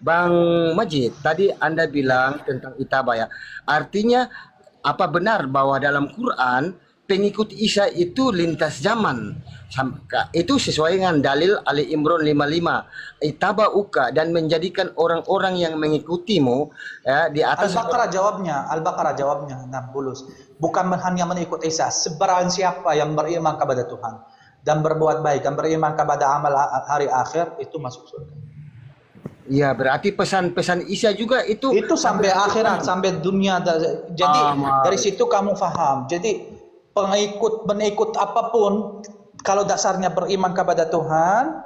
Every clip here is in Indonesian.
Bang Majid, tadi Anda bilang tentang itabah ya. Artinya apa benar bahwa dalam Quran pengikut Isa itu lintas zaman? Itu sesuai dengan dalil Ali Imran 55. Itabah uka dan menjadikan orang-orang yang mengikutimu ya, di atas. Al-Baqarah jawabnya 60. Bukan hanya mengikut Isa, sebarang siapa yang beriman kepada Tuhan dan berbuat baik dan beriman kepada amal hari akhir itu masuk surga. Ya, berarti pesan-pesan Isa juga itu Itu sampai akhirat, sampai dunia. Jadi dari situ kamu faham. Jadi pengikut apapun, kalau dasarnya beriman kepada Tuhan,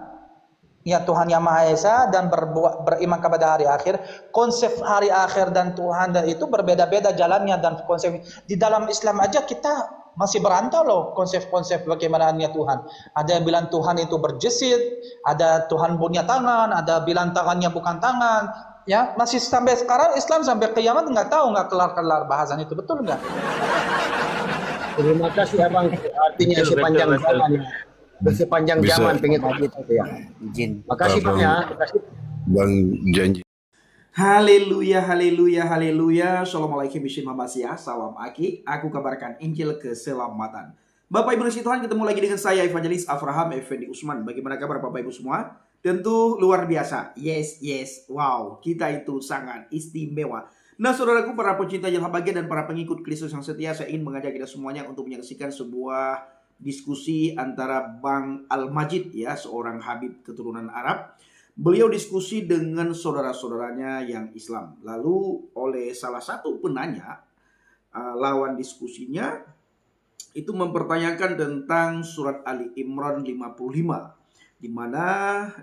ya Tuhan yang Maha Esa, dan beriman kepada hari akhir. Konsep hari akhir dan Tuhan dan itu berbeda-beda jalannya, dan konsep di dalam Islam aja kita masih berantau loh konsep-konsep bagaimana Tuhan. Ada yang bilang Tuhan itu berjesit, ada Tuhan punya tangan, ada bilang tangannya bukan tangan. Ya, masih sampai sekarang Islam sampai kiamat nggak tahu, nggak kelar-kelar bahasan itu, betul nggak? Terima kasih Abang. Artinya sepanjang zaman ya. Sepanjang zaman pengen itu ya. Izin. Makasih Bang ya. Makasih. Bang janji. Haleluya, haleluya, haleluya. Assalamualaikum warahmatullahi wabarakatuh. Salam Aki. Aku kabarkan Injil keselamatan. Bapak Ibu Nasi Tuhan, ketemu lagi dengan saya Evangelis Avraham Effendi Usman. Bagaimana kabar Bapak Ibu semua? Tentu luar biasa. Yes, yes. Wow, kita itu sangat istimewa. Nah saudaraku, para pecinta Jalan Bahagia dan para pengikut Kristus yang setia, saya ingin mengajak kita semuanya untuk menyaksikan sebuah diskusi antara Bang Al-Majid ya, seorang Habib keturunan Arab. Beliau diskusi dengan saudara-saudaranya yang Islam. Lalu oleh salah satu penanya, lawan diskusinya itu mempertanyakan tentang surat Ali Imran 55. Di mana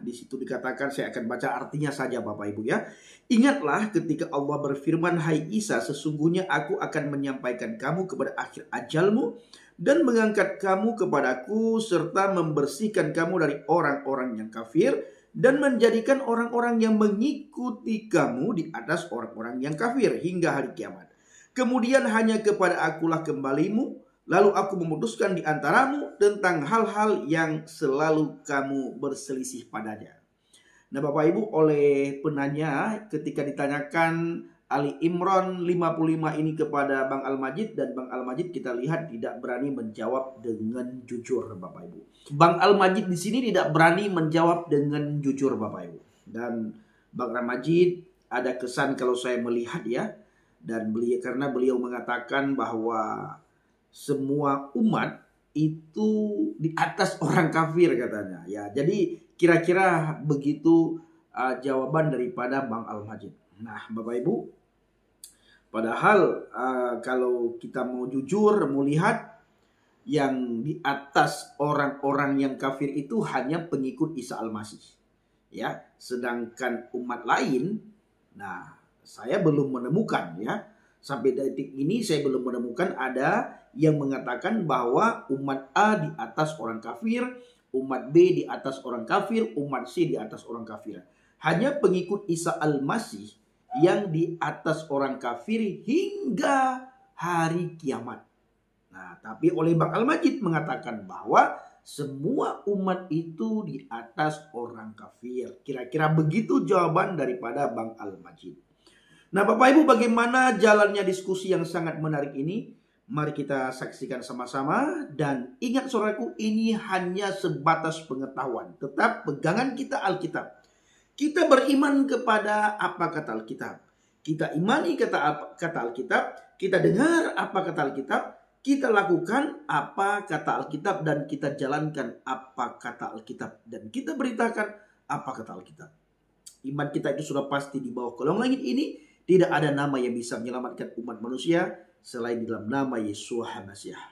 di situ dikatakan, saya akan baca artinya saja Bapak Ibu ya. Ingatlah ketika Allah berfirman, hai Isa, sesungguhnya aku akan menyampaikan kamu kepada akhir ajalmu dan mengangkat kamu kepadaku serta membersihkan kamu dari orang-orang yang kafir dan menjadikan orang-orang yang mengikuti kamu di atas orang-orang yang kafir hingga hari kiamat. Kemudian hanya kepada akulah kembalimu, lalu aku memutuskan di antaramu tentang hal-hal yang selalu kamu berselisih padanya. Nah Bapak Ibu, oleh penanya ketika ditanyakan Ali Imran 55 ini kepada Bang Al-Majid, dan Bang Al-Majid kita lihat tidak berani menjawab dengan jujur Bapak Ibu. Bang Al-Majid di sini tidak berani menjawab dengan jujur Bapak Ibu. Dan Bang Al-Majid ada kesan kalau saya melihat ya, dan karena beliau mengatakan bahwa semua umat itu di atas orang kafir katanya ya. Jadi kira-kira begitu jawaban daripada Bang Al-Majid. Nah Bapak Ibu, padahal kalau kita mau jujur melihat yang di atas orang-orang yang kafir itu hanya pengikut Isa Al-Masih ya. Sedangkan umat lain, nah saya belum menemukan ya, sampai detik ini saya belum menemukan ada yang mengatakan bahwa umat A di atas orang kafir, umat B di atas orang kafir, umat C di atas orang kafir. Hanya pengikut Isa Al-Masih yang di atas orang kafir hingga hari kiamat. Nah, tapi oleh Bang Al-Majid mengatakan bahwa semua umat itu di atas orang kafir. Kira-kira begitu jawaban daripada Bang Al-Majid. Nah Bapak Ibu, bagaimana jalannya diskusi yang sangat menarik ini? Mari kita saksikan sama-sama. Dan ingat saudaraku, ini hanya sebatas pengetahuan. Tetap pegangan kita Alkitab. Kita beriman kepada apa kata Alkitab. Kita imani kata Alkitab. Kita dengar apa kata Alkitab. Kita lakukan apa kata Alkitab. Dan kita jalankan apa kata Alkitab. Dan kita beritakan apa kata Alkitab. Iman kita itu sudah pasti di bawah kolong langit ini. Tidak ada nama yang bisa menyelamatkan umat manusia selain di dalam nama Yesus HaMasiah.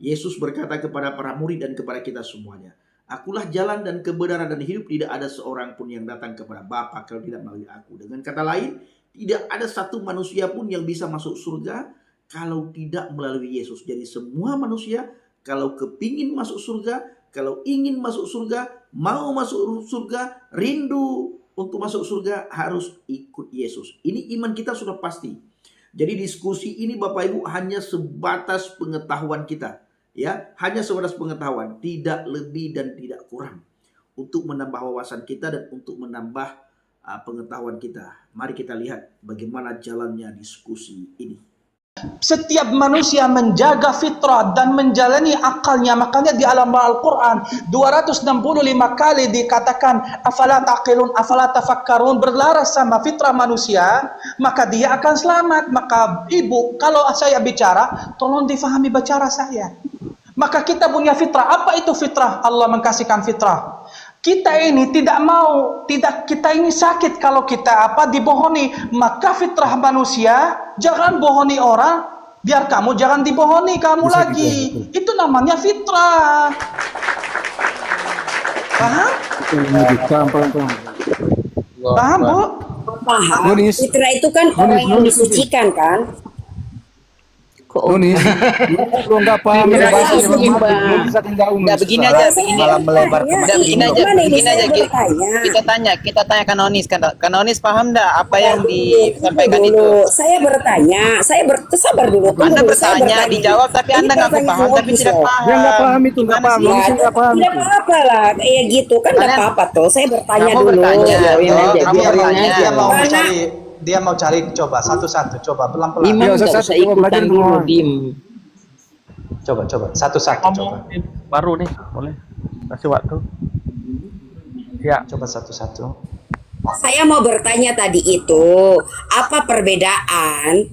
Yesus berkata kepada para murid dan kepada kita semuanya, akulah jalan dan kebenaran dan hidup. Tidak ada seorang pun yang datang kepada Bapa kalau tidak melalui aku. Dengan kata lain, tidak ada satu manusia pun yang bisa masuk surga kalau tidak melalui Yesus. Jadi semua manusia kalau kepingin masuk surga, kalau ingin masuk surga, mau masuk surga, rindu untuk masuk surga, harus ikut Yesus. Ini iman kita sudah pasti. Jadi diskusi ini Bapak Ibu hanya sebatas pengetahuan kita. Ya, hanya sebatas pengetahuan. Tidak lebih dan tidak kurang. Untuk menambah wawasan kita dan untuk menambah pengetahuan kita. Mari kita lihat bagaimana jalannya diskusi ini. Setiap manusia menjaga fitrah dan menjalani akalnya. Makanya di alam Al-Quran 265 kali dikatakan afala taqilun, afala tafakkarun, berlaras sama fitrah manusia, maka dia akan selamat. Maka ibu, kalau saya bicara, tolong difahami bicara saya. Maka kita punya fitrah. Apa itu fitrah? Allah mengkasihkan fitrah. Kita ini kita ini sakit kalau kita dibohoni. Maka fitrah manusia, jangan bohoni orang, biar kamu jangan dibohoni kamu lagi. Itu namanya fitrah. Paham? Paham, Bu? Paham. Fitrah itu kan orang yang disucikan kan? Nunis, lu nggak paham bahasa Udah begini aja, malah melebar begini aja, kita tanya Kanonis paham nggak apa yang disampaikan itu? Saya bertanya, sabar dulu. Anda bertanya, dijawab tapi Anda nggak paham, tapi tidak paham. Dia nggak paham itu, nggak paham. Tidak apa-apa lah, kayak gitu kan nggak apa-apa tuh. Saya bertanya Kamu dulu. Dia mau cari, coba satu-satu, coba pelan-pelan. Imam nggak usah ikutan dulu, dim. Coba satu-satu, coba. Baru nih, boleh kasih waktu. Ya, Coba satu-satu. Saya mau bertanya tadi itu, apa perbedaan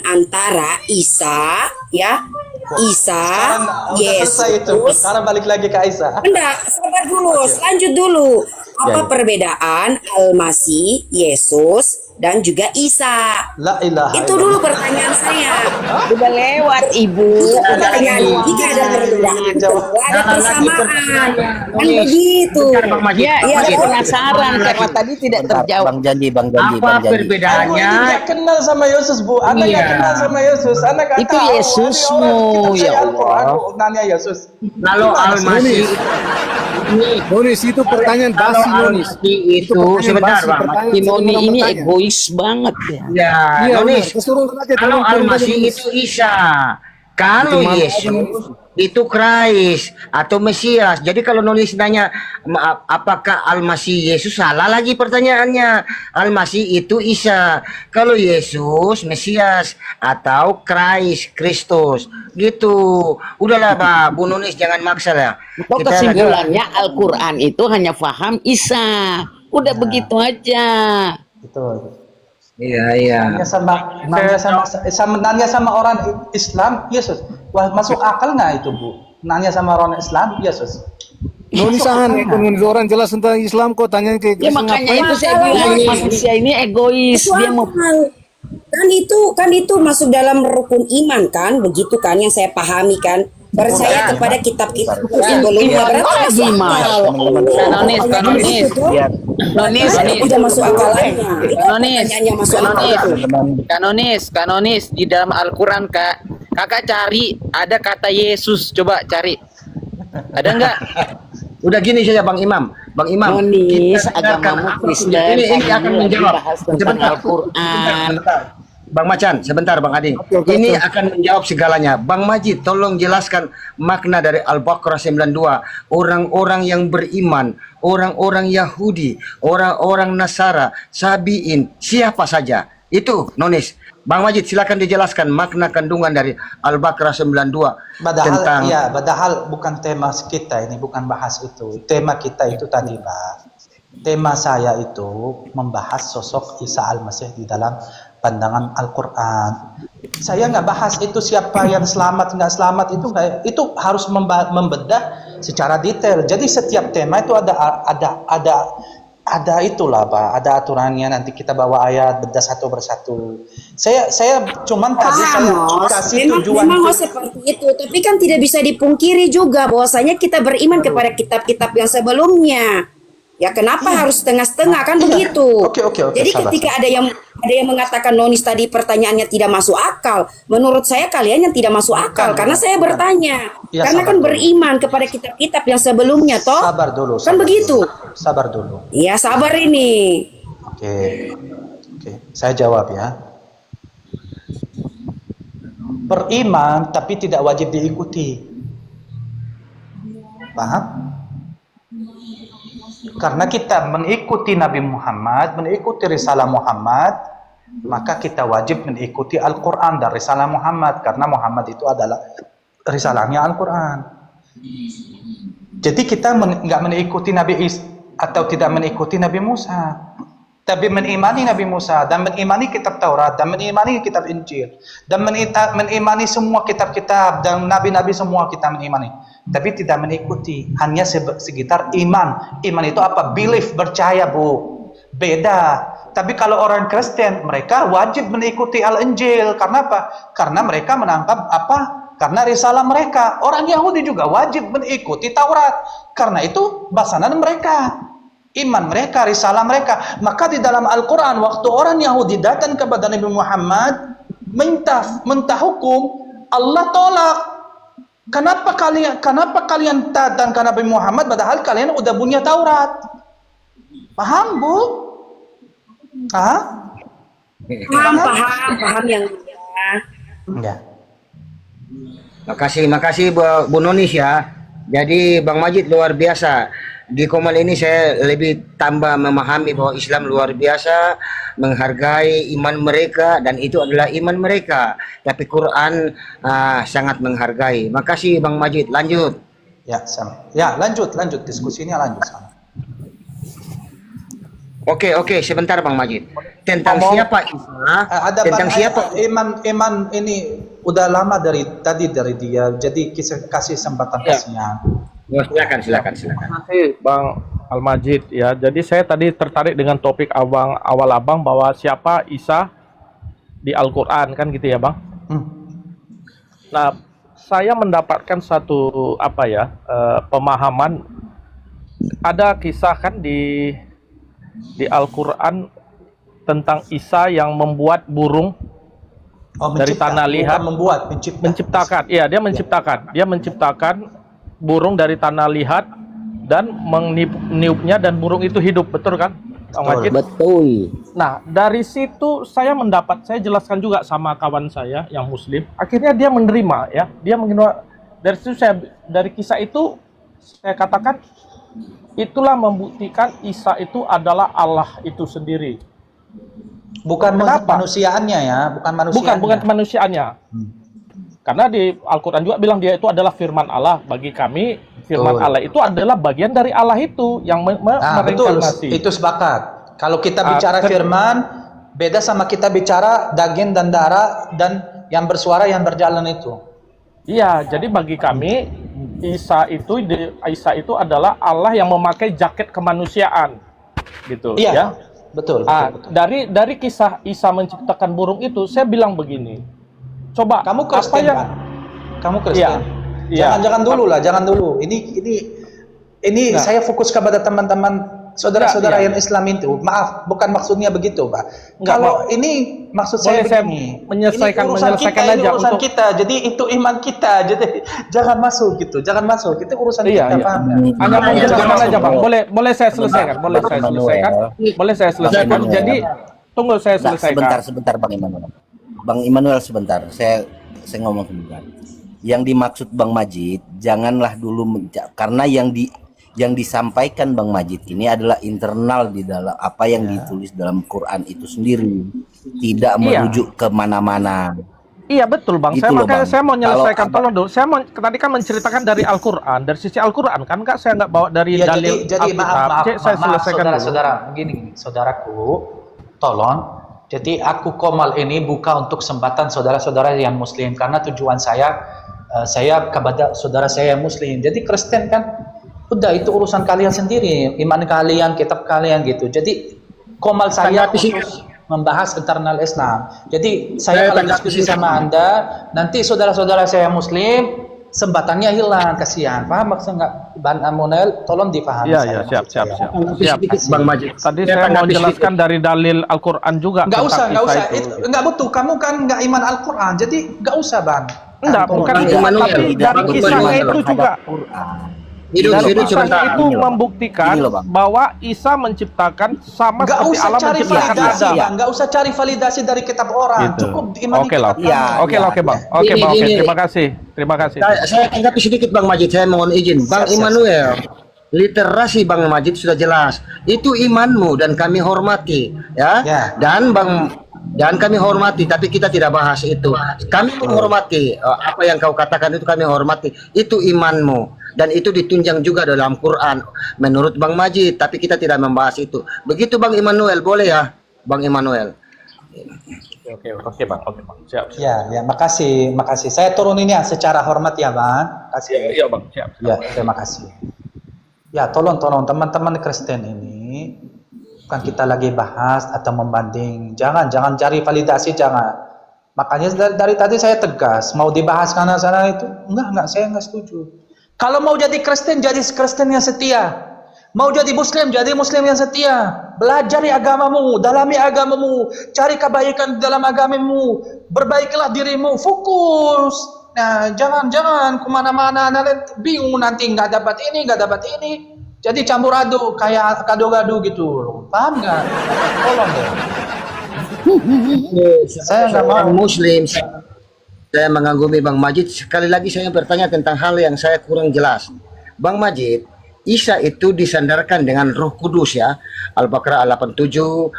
antara Isa, Yesus. Sekarang balik lagi ke Aisyah. Enggak, sabar dulu, lanjut dulu. Apa perbedaan Al-Masih, Yesus, dan juga Isa? La ilaha Itu dulu pertanyaan saya. Udah lewat Ibu. Pertanyaan jika ada perbedaan, ada persamaan. Kan begitu. Ya, penasaran karena tadi tidak terjawab. Bang Janji. apa perbedaannya? Aku tidak kenal sama Yesus, Bu. Anda nggak kenal sama Yesus. Anda nggak Itu tahu. Yesusmu, Kita ya Al-Quran, Allah. aku nanya Yesus. Lalu Al-Masih Nunis itu pertanyaan basi, Nunis. itu sebentar Bang. Timoni ini egois banget ya. Ya, Iya, Nonis. Kalau Al-Masih itu Isa, kalau Yesus itu Christ atau Mesias. Jadi kalau nulis nanya apakah Al-Masih Yesus, salah lagi pertanyaannya. Al-Masih itu Isa. Kalau Yesus Mesias atau Christ, Kristus. Gitu. Udahlah Pak, Bu Nunis jangan maksa lah. Atau kesimpulannya Al-Quran itu hanya faham Isa. Udah begitu aja. Betul. Iya. Nanya sama orang Islam, Yesus. Wah, masuk akal nggak itu, Bu? Nanya sama orang Islam, Yesus. Nunis aneh, Nunis orang jelas tentang Islam kok tanya ke Ya makanya itu saya bilang manusia ini egois. Dia mau Kan itu masuk dalam rukun iman kan, begitu kan yang saya pahami kan. Percaya kepada kitab-kitab sebelumnya, berarti Kanonis, tidak masuk akalnya. Kanonis di dalam Al-Quran kakak cari ada kata Yesus, coba cari. Ada enggak? Udah gini saja Bang Imam. Nonis, agamamu Kristen. Ini akan menjawab tentang Al-Quran. Bang Macan, sebentar Bang Adi. Ini akan menjawab segalanya. Bang Majid, tolong jelaskan makna dari Al-Baqarah 92. Orang-orang yang beriman, orang-orang Yahudi, orang-orang Nasara, Sabiin, siapa saja. Itu, Nonis. Bang Majid, silakan dijelaskan makna kandungan dari Al-Baqarah 92. Padahal bukan tema kita ini, bukan bahas itu. Tema kita itu tadi, Pak. Tema saya itu membahas sosok Isa Al-Masih di dalam pandangan Al-Quran. Saya nggak bahas itu siapa yang selamat nggak selamat, itu harus membedah secara detail. Jadi setiap tema itu ada itulah Pak, ada aturannya. Nanti kita bawa ayat bedah satu persatu. Saya cuman tadi saya kasih tujuan. Memang seperti itu, tapi kan tidak bisa dipungkiri juga bahwasanya kita beriman kepada kitab-kitab yang sebelumnya. Ya kenapa harus setengah-setengah kan begitu? Oke, Jadi sabar. ketika ada yang mengatakan Nonis tadi pertanyaannya tidak masuk akal, menurut saya kalian yang tidak masuk akal karena saya bertanya. Ya, karena kan beriman kepada kitab-kitab yang sebelumnya toh. Sabar dulu. Kan begitu. Sabar dulu. Iya, sabar ini. Oke. Saya jawab ya. Beriman tapi tidak wajib diikuti. Paham? Karena kita mengikuti Nabi Muhammad, mengikuti risalah Muhammad, maka kita wajib mengikuti Al-Quran dan risalah Muhammad, karena Muhammad itu adalah risalahnya Al-Quran. Jadi kita nggak mengikuti Nabi Isa atau tidak mengikuti Nabi Musa, tapi mengimani Nabi Musa dan mengimani kitab Taurat dan mengimani kitab Injil dan mengimani semua kitab-kitab dan nabi-nabi semua kita mengimani, tapi tidak mengikuti, hanya sekitar iman. Iman itu apa? Belief, percaya, Bu. Beda. Tapi kalau orang Kristen, mereka wajib mengikuti Al-Injil. Karena apa? Karena mereka menangkap apa? Karena risalah mereka. Orang Yahudi juga wajib mengikuti Taurat. Karena itu bahasan mereka, iman mereka, risalah mereka. Maka di dalam Al-Quran, waktu orang Yahudi datang kepada Nabi Muhammad minta hukum, Allah tolak. Kenapa kalian datang ke Nabi Muhammad padahal kalian udah punya Taurat? Paham, Bu? Paham yang Enggak. Makasih Bu Nonis ya. Jadi Bang Majid luar biasa. Di Komal ini saya lebih tambah memahami bahwa Islam luar biasa, menghargai iman mereka, dan itu adalah iman mereka. Tapi Quran sangat menghargai. Makasih Bang Majid. Lanjut. Ya, sama. Ya, lanjut diskusinya lanjut sama. Oke, sebentar Bang Majid. Tentang siapa Isa? Tentang siapa? Iman ini udah lama dari dia. Jadi kasih kesempatan kasihan. Silakan. Terima kasih Bang Al-Majid ya. Jadi saya tadi tertarik dengan topik awal Abang bahwa siapa Isa di Al-Qur'an kan gitu ya, Bang? Nah, saya mendapatkan satu pemahaman. Ada kisah kan di Al-Qur'an tentang Isa yang membuat burung dari tanah liat, menciptakan. Iya, dia menciptakan burung dari tanah liat dan meniupnya dan burung itu hidup, betul kan? Betul. Nah, dari situ saya jelaskan juga sama kawan saya yang Muslim. Akhirnya dia menerima ya, dari situ dari kisah itu saya katakan itulah membuktikan Isa itu adalah Allah itu sendiri. Bukan manusiaannya ya, bukan kemanusiaannya. Karena di Al-Quran juga bilang dia itu adalah firman Allah. Bagi kami firman Allah itu adalah bagian dari Allah itu yang mereinkarnasi. Betul, itu sepakat. Kalau kita bicara firman, beda sama kita bicara daging dan darah dan yang bersuara yang berjalan itu. Iya, jadi bagi kami Isa itu adalah Allah yang memakai jaket kemanusiaan, gitu. Iya, ya. Betul. Dari kisah Isa menciptakan burung itu, saya bilang begini. Coba kamu Kristen kan? Kamu Kristen. Iya. Jangan dulu. Ini saya fokus kepada teman-teman saudara-saudara yang Islam itu. Maaf, bukan maksudnya begitu, Pak. Kalau ini maksud saya begini. Menyelesaikan urusan kita. Jadi itu iman kita. Jadi jangan masuk gitu. Itu urusan kita, paham? Hanya menjelaskan aja, Bang. Boleh saya selesaikan. Jadi tunggu saya selesaikan. Sebentar Bang Immanuel. Bang Immanuel sebentar, saya ngomong sebentar. Yang dimaksud Bang Majid, janganlah dulu karena yang disampaikan Bang Majid ini adalah internal di dalam apa yang ditulis dalam Quran itu sendiri, tidak merujuk ke mana-mana. Iya betul Bang. Saya mau menyelesaikan. Tolong dulu. Saya mau tadi kan menceritakan dari Al-Quran, dari sisi Al-Quran kan Kak, saya nggak bawa dari dalil. Jadi maaf, saya selesaikan saudara. Begini, saudaraku, tolong. Jadi aku Komal ini buka untuk sembatan saudara-saudara yang Muslim, karena tujuan saya kepada saudara saya yang Muslim. Jadi Kristen kan, udah itu urusan kalian sendiri, iman kalian, kitab kalian gitu. Jadi Komal saya khusus membahas internal Islam. Jadi saya kalau diskusi sama Anda, nanti saudara-saudara saya Muslim sembatannya hilang, kasihan. Paham maksud nggak, Bang Immanuel? Tolong dipahami. Iya, siap. Bang Majid. Tadi saya mau jelaskan dari dalil Al-Quran juga. Nggak usah. Nggak butuh. Kamu kan nggak iman Al-Quran, jadi nggak usah, Bang. Enggak, bukan itu. Tapi dari kisahnya itu juga. Dari kisahnya itu membuktikan bahwa Isa menciptakan sama seperti Allah menciptakan Adam. Nggak usah cari validasi dari kitab orang. Cukup iman kitab. Oke, Bang. Terima kasih. Saya tanggapi sedikit Bang Majid, saya mohon izin. Bang Immanuel, literasi Bang Majid sudah jelas. Itu imanmu dan kami hormati, ya. Dan kami hormati, tapi kita tidak bahas itu. Kami menghormati apa yang kau katakan itu, kami hormati. Itu imanmu dan itu ditunjang juga dalam Quran menurut Bang Majid, tapi kita tidak membahas itu. Begitu Bang Immanuel, boleh ya, Bang Immanuel? Oke Bang. Siap. Ya, makasih. Saya turunin ya secara hormat ya, Bang. Kasih. Iya Bang, siap. Ya, terima kasih. Ya, tolong teman-teman Kristen ini, bukan kita lagi bahas atau membanding. Jangan cari validasi, jangan. Makanya dari tadi saya tegas, mau dibahas karena sana itu, enggak, saya enggak setuju. Kalau mau jadi Kristen, jadi Kristen yang setia. Mau jadi Muslim, jadi Muslim yang setia. Belajari agamamu, dalami agamamu, cari kebaikan dalam agamamu, perbaikilah dirimu, fokus. Nah, jangan kemana-mana, bingung nanti nggak dapat ini. Jadi campur aduk, kayak gado-gado gitu. Paham nggak? Tolong deh. Saya nggak mau. Muslim, saya mengagumi Bang Majid. Sekali lagi saya bertanya tentang hal yang saya kurang jelas. Bang Majid, Isa itu disandarkan dengan Roh Kudus ya. Al-Baqarah 87,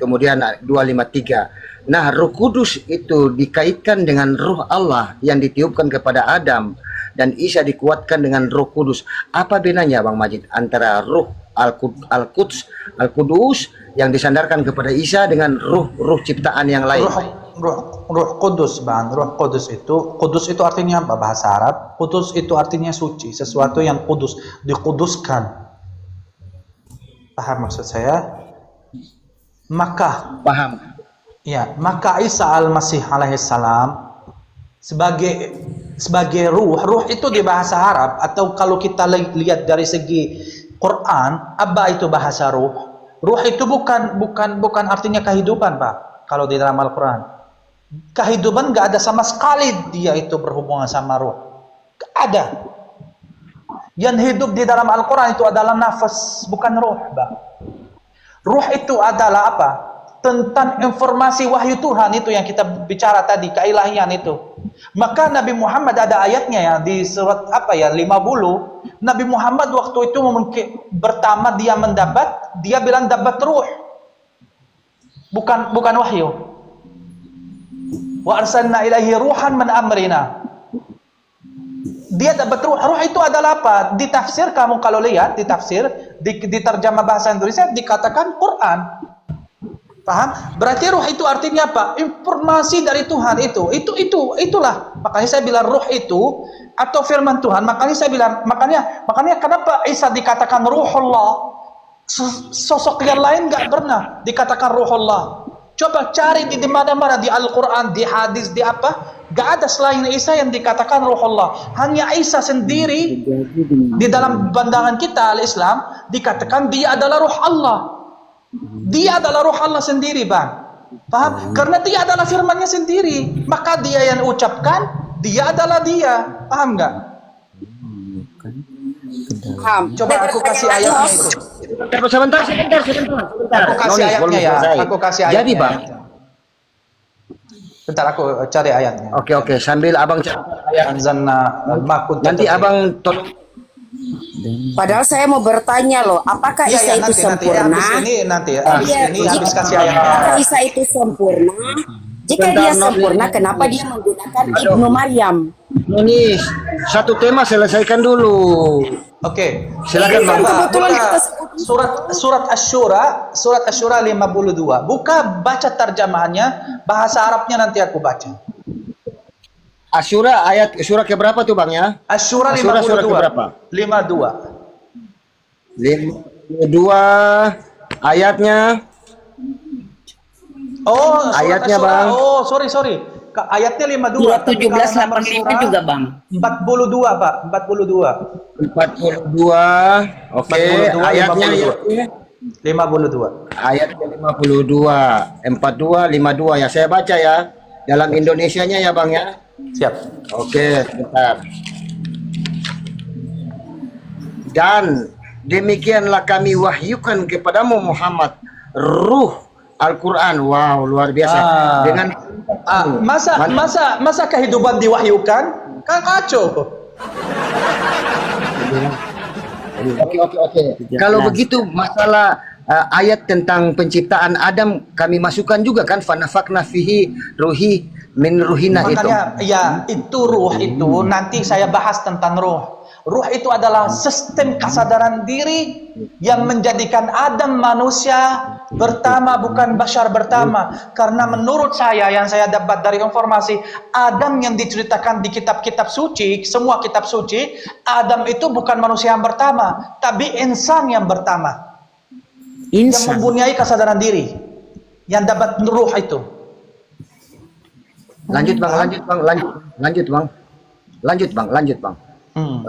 kemudian 253. Nah, Roh Kudus itu dikaitkan dengan Roh Allah yang ditiupkan kepada Adam, dan Isa dikuatkan dengan Roh Kudus. Apa bedanya Bang Majid antara Roh Al-Kudus yang disandarkan kepada Isa dengan ruh ciptaan yang lain? Roh Kudus, Bang. Roh Kudus itu artinya apa bahasa Arab? Kudus itu artinya suci, sesuatu yang kudus, dikuduskan. Paham maksud saya? Paham. Ya, maka Isa al-Masih alaihissalam sebagai ruh itu di bahasa Arab, atau kalau kita lihat dari segi Quran, apa itu bahasa ruh? Ruh itu bukan artinya kehidupan, Pak. Kalau di dalam Al-Quran, kehidupan nggak ada sama sekali dia itu berhubungan sama ruh. Nggak ada. Yang hidup di dalam Al-Quran itu adalah nafas, bukan ruh, Pak. Ruh itu adalah apa? Tentang informasi wahyu Tuhan itu yang kita bicara tadi, keilahian itu. Maka Nabi Muhammad ada ayatnya ya di surat 50. Nabi Muhammad waktu itu pertama dia bilang dapat ruh. Bukan wahyu. Wa arsalna ilaihi ruhan min amrina. Dia dapat ruh. Ruh itu adalah apa? Di tafsir, kamu kalau lihat di tafsir, di terjemah bahasa Indonesia dikatakan Quran. Paham? Berarti ruh itu artinya apa? Informasi dari Tuhan itulah. Makanya saya bilang ruh itu atau firman Tuhan. Makanya saya bilang, makanya kenapa Isa dikatakan ruhullah? Sosok yang lain nggak pernah dikatakan ruhullah. Coba cari di mana-mana, di Al-Quran, di hadis, di apa? Gak ada selain Isa yang dikatakan ruhullah. Hanya Isa sendiri di dalam pandangan kita al-Islam dikatakan dia adalah ruh Allah. Dia adalah ruh Allah sendiri, Bang. Paham? Karena dia adalah firmannya sendiri. Maka dia yang ucapkan, dia adalah dia. Paham nggak? Paham. Coba aku kasih ayatnya itu. Sebentar. Aku kasih ayatnya ya. Aku kasih ayatnya. Jadi Bang, bentar aku cari ayatnya. Oke, sambil Abang cari ayat. Anzalna Nanti Abang tolong. Padahal saya mau bertanya loh, apakah Isa itu sempurna? Habis kasih ayatnya. Apakah Isa itu sempurna? Jika dia sempurna, kenapa dia menggunakan Ibnu Maryam? Nunis, satu tema selesaikan dulu. Oke. Silakan Bang. Kebetulan kita Surat Asy-Syura 52. Baca terjemahannya, bahasa Arabnya nanti aku baca. Asyura surah ke berapa tuh Bang ya? Asy-Syura 52. Surah ke berapa? 52 ayatnya. Oh, ayatnya Bang. Oh, sorry. Ayatnya 52. Surat 1785 juga, Bang. 42, Pak. 42. Oke, ayatnya 52. Ayatnya 52. 52 ya. Saya baca ya. Dalam Indonesianya ya Bang ya. Siap. Oke, bentar. Dan demikianlah kami wahyukan kepadamu Muhammad ruh Al-Quran. Wow, luar biasa. Dengan masa kehidupan diwahyukan? Kan kacau. Oke. Kalau begitu masalah ayat tentang penciptaan Adam kami masukkan juga kan, fanafakna fihi ruhi min ruhina itu. Makanya ya itu ruh itu nanti saya bahas tentang ruh. Ruh itu adalah sistem kesadaran diri yang menjadikan Adam manusia pertama, bukan bashar pertama. Karena menurut saya yang saya dapat dari informasi, Adam yang diceritakan di kitab-kitab suci, semua kitab suci, Adam itu bukan manusia yang pertama, tapi insan yang pertama. Yang mempunyai kesadaran diri, yang dapat ruh itu. Lanjut bang.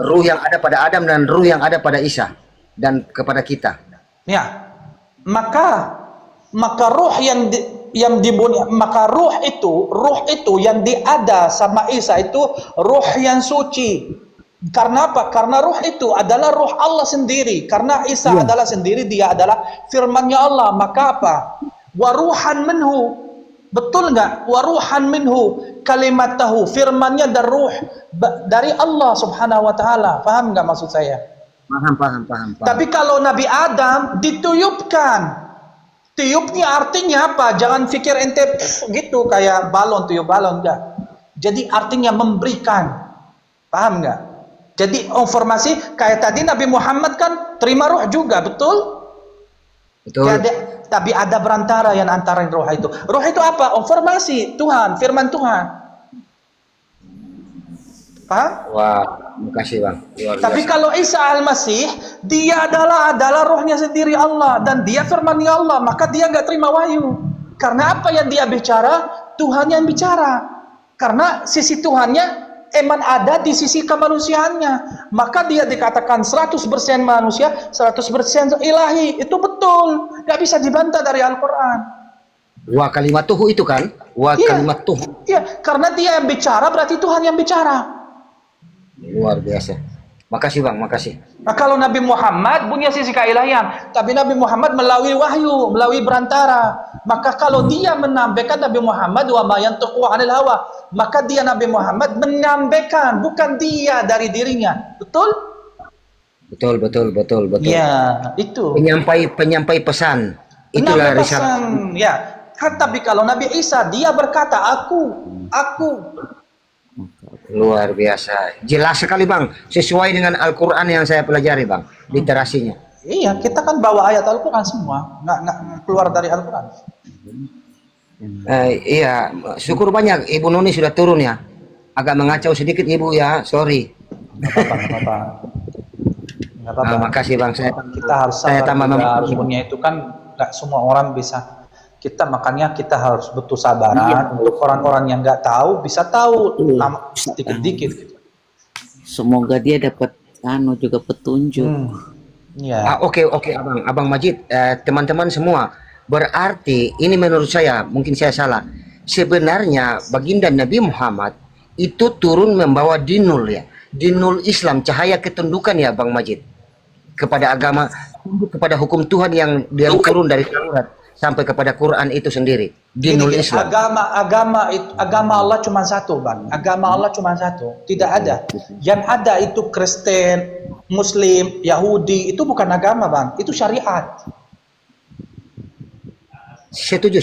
Ruh yang ada pada Adam dan ruh yang ada pada Isa dan kepada kita. Ya, maka ruh ruh itu yang diada sama Isa itu ruh yang suci. Karena apa? Karena ruh itu adalah ruh Allah sendiri. Karena Isa adalah sendiri, dia adalah firman-Nya Allah. Maka apa? Waruhan minhu. Betul nggak? Waruhan minhu kalimatahu, firman-Nya dan ruh dari Allah Subhanahu wa taala. Paham nggak maksud saya? Paham. Tapi kalau Nabi Adam dituyupkan. Tiupnya artinya apa? Jangan pikir ente gitu kayak balon, tiup balon enggak. Jadi artinya memberikan. Paham nggak? Jadi informasi kayak tadi Nabi Muhammad kan terima ruh juga, betul? Betul. Tapi ada berantara yang antara roh itu. Roh itu apa? Informasi Tuhan, firman Tuhan. Paham? Wah, makasih bang. Tapi kalau Isa Al-Masih, dia adalah rohnya sendiri Allah dan dia firman-Nya Allah, maka dia nggak terima wahyu. Karena apa yang dia bicara, Tuhan yang bicara. Karena sisi Tuhannya emang ada di sisi kemanusiaannya, maka dia dikatakan 100% manusia, 100% ilahi. Itu betul, nggak bisa dibantah dari Al-Quran. Wa kalimatuhu itu kan, kalimatuhu. Iya, karena dia yang bicara berarti Tuhan yang bicara. Luar biasa. Makasih bang, makasih. Nah, kalau Nabi Muhammad punya sisi keilahian, tapi Nabi Muhammad melalui wahyu, melalui berantara. Maka kalau dia menyampaikan Nabi Muhammad wa ma yantiqu 'anil hawa, maka dia Nabi Muhammad menyampaikan, bukan dia dari dirinya. Betul? Betul. Ya, itu. Penyampai pesan. Itulah risalah. Ya. Tapi kalau Nabi Isa dia berkata aku. Luar biasa. Jelas sekali bang. Sesuai dengan Al-Quran yang saya pelajari bang. Literasinya. Iya, kita kan bawa ayat Al-Quran semua. Nggak keluar dari Al-Quran. Iya, syukur banyak Ibu Nuni sudah turun ya. Agak mengacau sedikit Ibu ya, sorry. Nggak apa-apa. Makasih bang. Kita harus harus punya itu kan nggak semua orang bisa. Makanya kita harus butuh sabaran untuk orang-orang yang nggak tahu bisa tahu sedikit-sedikit. Gitu. Semoga dia dapat juga petunjuk. Ya. Oke Abang Majid, teman-teman semua. Berarti ini menurut saya, mungkin saya salah. Sebenarnya baginda Nabi Muhammad itu turun membawa dinul ya. Dinul Islam, cahaya ketundukan ya Bang Majid. Kepada agama, kepada hukum Tuhan yang dia turun dari Taurat sampai kepada Quran itu sendiri. Dinul Islam. Agama Allah cuma satu, Bang. Agama Allah cuma satu. Tidak ada. Yang ada itu Kristen, Muslim, Yahudi, itu bukan agama, Bang. Itu syariat. Setuju.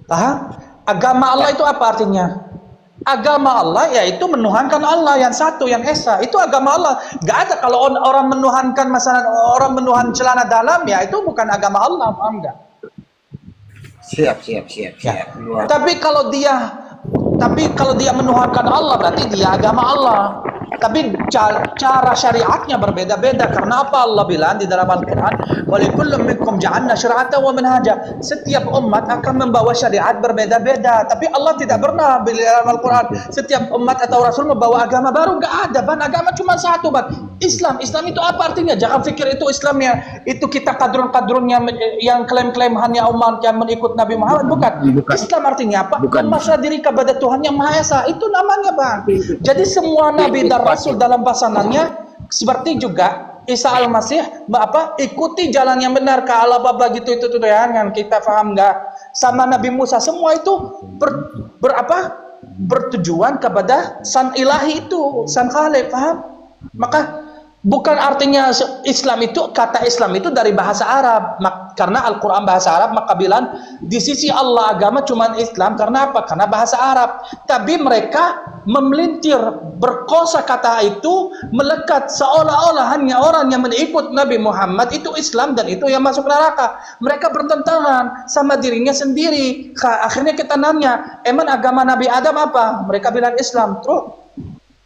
Paham? Agama Allah itu apa artinya? Agama Allah yaitu menuhankan Allah yang satu, yang esa. Itu agama Allah. Gak ada kalau orang menuhankan masalah orang menuhan celana dalam ya itu bukan agama Allah, paham gak? Siap. Ya. Tapi kalau dia menuhankan Allah berarti dia agama Allah. Tapi cara syariatnya berbeda-beda. Karena apa Allah bilang di dalam Al-Quran, "Walikullum minkum ja'alna syir'atan wa minhaja." Setiap umat akan membawa syariat berbeda-beda. Tapi Allah tidak pernah di dalam Al-Quran setiap umat atau Rasul membawa agama baru. Gak ada, Ban. Agama cuma satu, Ban. Islam. Islam itu apa artinya? Jangan pikir itu Islamnya. Itu kita kadrun-kadrunnya yang klaim-klaim hanya umat yang mengikut Nabi Muhammad. Bukan. Islam artinya apa? Memasrah diri kepada Tuhan yang Maha Esa. Itu namanya, Bang. Jadi semua Nabi dan Rasul dalam pasangannya seperti juga Isa Al-Masih ikuti jalan yang benar ke Allah Bapa gitu itu ya kan kita paham nggak? Sama Nabi Musa semua itu bertujuan kepada San Ilahi itu, San Khalik, paham? Bukan artinya Islam itu, kata Islam itu dari bahasa Arab. Karena Al-Quran bahasa Arab, maka bilang di sisi Allah agama cuma Islam. Karena apa? Karena bahasa Arab. Tapi mereka memelintir, berkosa kata itu, melekat seolah-olah hanya orang yang mengikut Nabi Muhammad itu Islam dan itu yang masuk neraka. Mereka bertentangan sama dirinya sendiri. Akhirnya kita nanya, emang agama Nabi Adam apa? Mereka bilang Islam.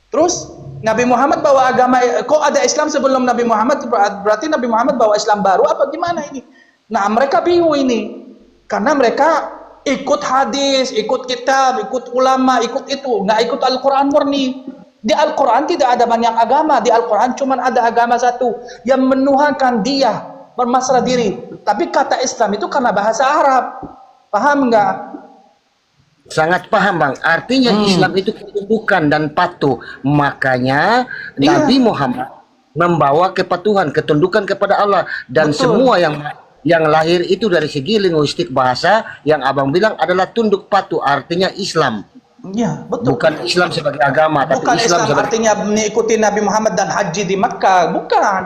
Terus Nabi Muhammad bawa agama, kok ada Islam sebelum Nabi Muhammad? Berarti Nabi Muhammad bawa Islam baru apa gimana ini? Nah, mereka bingung ini. Karena mereka ikut hadis, ikut kitab, ikut ulama, ikut itu, nggak ikut Al-Quran murni. Di Al-Quran tidak ada banyak agama. Di Al-Quran cuma ada agama satu yang menuhankan dia, bermasalah diri. Tapi kata Islam itu karena bahasa Arab. Paham nggak? Sangat paham, Bang. Artinya Islam itu ketundukan dan patuh. Makanya Nabi Muhammad membawa kepatuhan, ketundukan kepada Allah, dan semua yang lahir itu dari segi linguistik bahasa yang Abang bilang adalah tunduk patuh, artinya Islam. Iya, betul. Bukan Islam sebagai agama, tapi Bukan Islam sebagai... artinya mengikuti Nabi Muhammad dan haji di Makkah, bukan.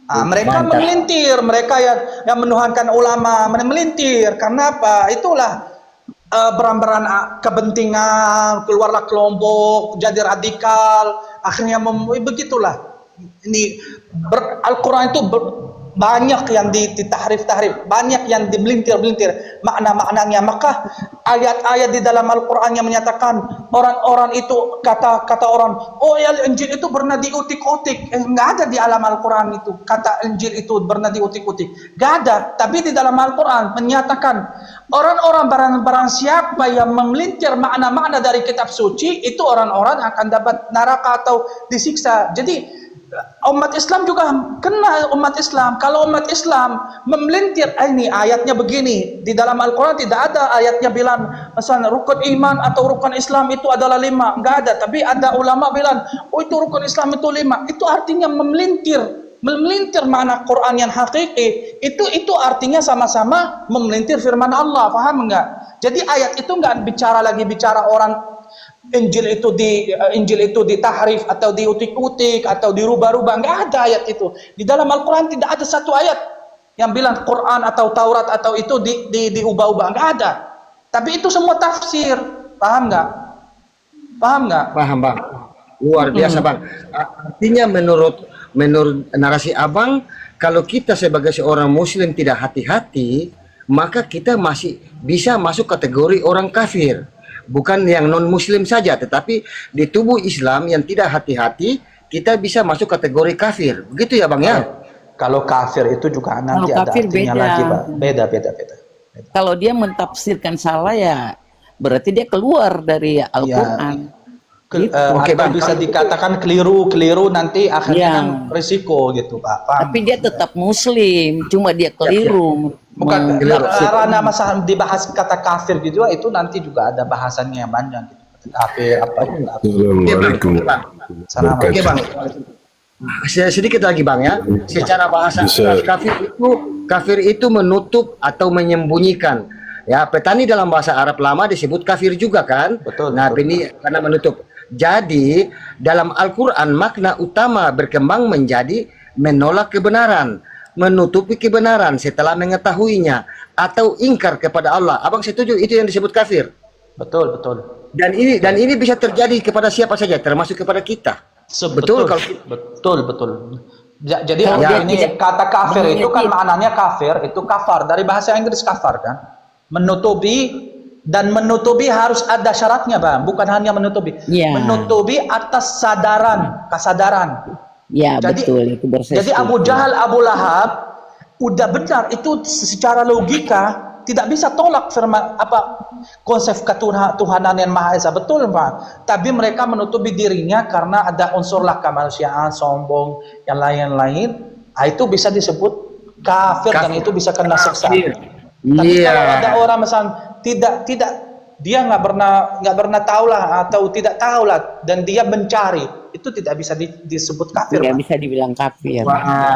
Mereka memelintir, mereka yang menuhankan ulama, memelintir. Karena apa? Itulah beran-beran kepentingan, keluarlah kelompok, jadi radikal, akhirnya begitulah. Ini Al-Quran itu banyak yang ditahrif-tahrif, banyak yang dimelintir-melintir makna-maknanya. Maka ayat-ayat di dalam Al-Quran yang menyatakan orang-orang itu, kata orang, oh ya Injil itu pernah diutik-utik. Nggak ada di alam Al-Quran itu kata Injil itu pernah diutik-utik, nggak ada. Tapi di dalam Al-Quran menyatakan orang-orang barang siapa yang memelintir makna-makna dari kitab suci, itu orang-orang akan dapat neraka atau disiksa. Jadi umat Islam juga kena. Umat Islam, kalau umat Islam memelintir, ini ayatnya begini, di dalam Al-Quran tidak ada ayatnya bilang misalnya rukun iman atau rukun Islam itu adalah 5, nggak ada. Tapi ada ulama bilang, oh itu rukun Islam itu 5. Itu artinya memelintir makna Quran yang hakiki. Itu artinya sama-sama memelintir firman Allah. Paham nggak? Jadi ayat itu nggak bicara orang Injil itu ditahrif atau diutik-utik atau dirubah-rubah. Nggak ada ayat itu. Di dalam Al-Quran tidak ada satu ayat yang bilang Quran atau Taurat atau itu diubah-ubah. Nggak ada. Tapi itu semua tafsir. Paham nggak? Paham nggak? Paham, Bang. Luar biasa, Bang. Artinya menurut narasi Abang, kalau kita sebagai seorang Muslim tidak hati-hati, maka kita masih bisa masuk kategori orang kafir. Bukan yang non-Muslim saja, tetapi di tubuh Islam yang tidak hati-hati, kita bisa masuk kategori kafir. Begitu ya, Bang ya? Kalau kafir itu juga nanti ada artinya beda. lagi, Pak. Beda. Kalau dia mentafsirkan salah ya berarti dia keluar dari Al-Quran. Atau bisa dikatakan keliru nanti akhirnya kan risiko gitu, Pak. Paham? Tapi dia tetap Muslim, cuma dia keliru. Bukan karena masalah dibahas kata kafir gitu, itu nanti juga ada bahasannya yang panjang gitu. Kafir apa itu? Assalamualaikum. Oke, Bang. Sedikit lagi, Bang ya. Secara bahasa kafir itu menutup atau menyembunyikan. Ya, petani dalam bahasa Arab lama disebut kafir juga kan? Betul. Nah, ini karena menutup. Jadi, dalam Al-Qur'an makna utama berkembang menjadi menolak kebenaran, menutupi kebenaran setelah mengetahuinya, atau ingkar kepada Allah. Abang setuju itu yang disebut kafir? Betul. Dan ini bisa terjadi kepada siapa saja, termasuk kepada kita. Betul. Jadi ini kata kafir itu kan maknanya kafir itu kafar, dari bahasa Inggris kafar kan, menutupi. Dan menutupi harus ada syaratnya, Bang. Bukan hanya menutupi. Menutupi atas kesadaran. Ya, betul. Itu jadi Abu Jahal, Abu Lahab udah benar itu secara logika tidak bisa tolak firman konsep ketuhanan yang Maha Esa. Betul, Pak. Tapi mereka menutupi dirinya karena ada unsurlah kemanusiaan, sombong, yang lain-lain. Itu bisa disebut kafir. Dan itu bisa kena siksa. Tapi kalau ada orang misalnya tidak dia nggak pernah tahu lah atau tidak tahu lah dan dia mencari, itu tidak bisa disebut kafir. Tidak bisa dibilang kafir.